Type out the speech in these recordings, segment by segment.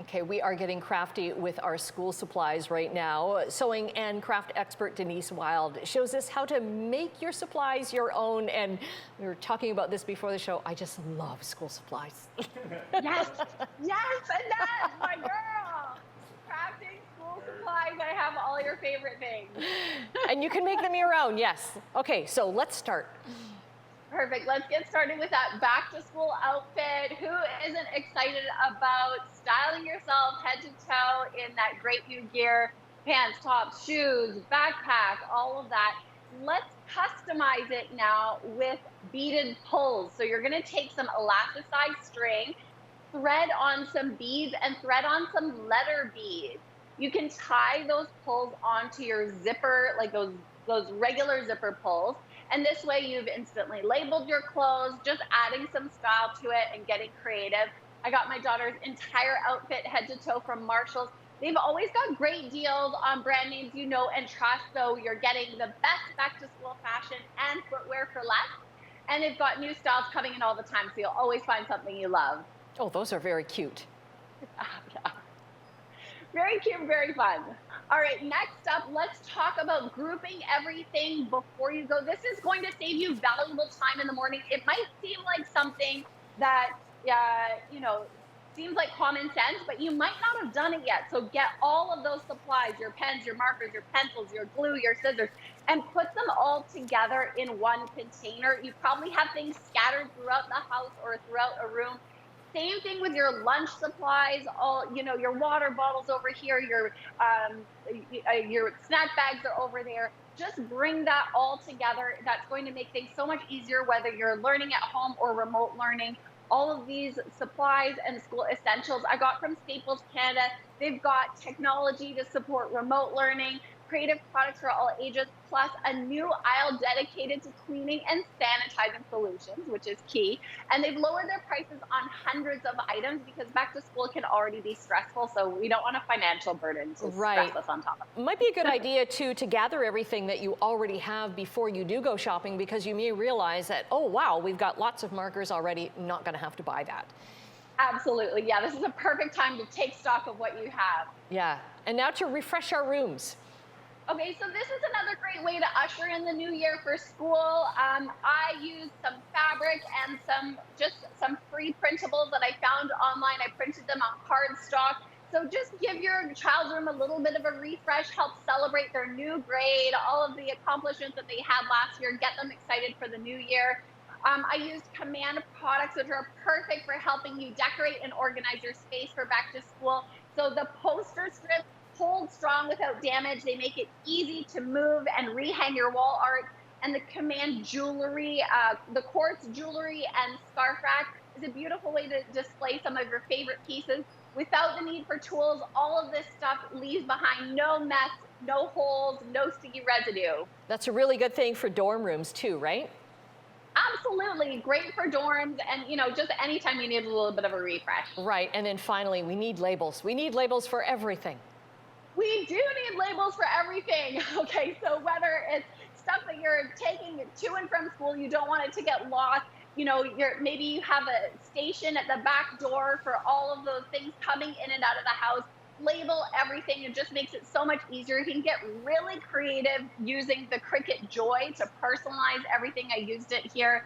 Okay, we are getting crafty with our school supplies right now. Sewing and craft expert Denise Wild shows us how to make your supplies your own. And we were talking about this before the show. I just love school supplies. Yes, yes, Annette, my girl. Crafting school supplies. I have all your favorite things. And you can make them your own, yes. Okay, so let's start. Perfect. Let's get started with that back to school outfit. Who isn't excited about styling yourself head to toe in that great new gear, pants, tops, shoes, backpack, all of that? Let's customize it now with beaded pulls. So you're going to take some elasticized string, thread on some beads, and thread on some letter beads. You can tie those pulls onto your zipper, like those regular zipper pulls. And this way you've instantly labeled your clothes, just adding some style to it and getting creative. I got my daughter's entire outfit head to toe from Marshall's. They've always got great deals on brand names you know and trust, so you're getting the best back to school fashion and footwear for less. And they've got new styles coming in all the time, so you'll always find something you love. Oh, those are very cute. Yeah. Very cute, very fun. All right, next up, let's talk about grouping everything before you go. This is going to save you valuable time in the morning. It might seem like something that, seems like common sense, but you might not have done it yet. So get all of those supplies, your pens, your markers, your pencils, your glue, your scissors, and put them all together in one container. You probably have things scattered throughout the house or throughout a room. Same thing with your lunch supplies, your water bottles over here, your snack bags are over there. Just bring that all together. That's going to make things so much easier, whether you're learning at home or remote learning. All of these supplies and school essentials I got from Staples Canada. They've got technology to support remote learning, creative products for all ages, plus a new aisle dedicated to cleaning and sanitizing solutions, which is key. And they've lowered their prices on hundreds of items because back to school can already be stressful. So we don't want a financial burden to stress us on top of it. Might be a good idea too to gather everything that you already have before you do go shopping, because you may realize that, oh wow, we've got lots of markers already, not going to have to buy that. Absolutely. Yeah, this is a perfect time to take stock of what you have. Yeah. And now to refresh our rooms. Okay, so this is another great way to usher in the new year for school. I used some fabric and some free printables that I found online. I printed them on cardstock. So just give your child's room a little bit of a refresh, help celebrate their new grade, all of the accomplishments that they had last year, get them excited for the new year. I used Command products, which are perfect for helping you decorate and organize your space for back to school. So the poster strips hold strong without damage. They make it easy to move and rehang your wall art. And the Command jewelry, the quartz jewelry and scarf rack is a beautiful way to display some of your favorite pieces without the need for tools. All of this stuff leaves behind no mess, no holes, no sticky residue. That's a really good thing for dorm rooms too, right? Absolutely. Great for dorms and, just anytime you need a little bit of a refresh. Right. And then finally, we need labels. We need labels for everything. We do need labels for everything. Okay, so whether it's stuff that you're taking to and from school, you don't want it to get lost. Maybe you have a station at the back door for all of those things coming in and out of the house. Label everything. It just makes it so much easier. You can get really creative using the Cricut Joy to personalize everything. I used it here.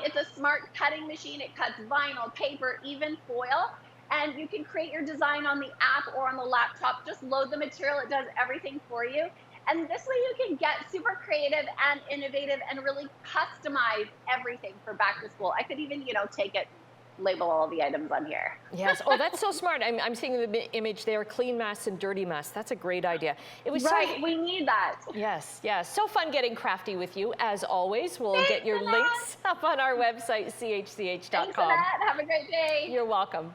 It's a smart cutting machine. It cuts vinyl, paper, even foil. And you can create your design on the app or on the laptop. Just load the material. It does everything for you. And this way you can get super creative and innovative and really customize everything for back to school. I could even, take it, label all the items on here. Yes. Oh, that's so smart. I'm seeing the image there, clean mess and dirty mess. That's a great idea. It was right. We need that. Yes. Yes. So fun getting crafty with you, as always. We'll get your links up on our website, chch.com. Thanks, Annette. Have a great day. You're welcome.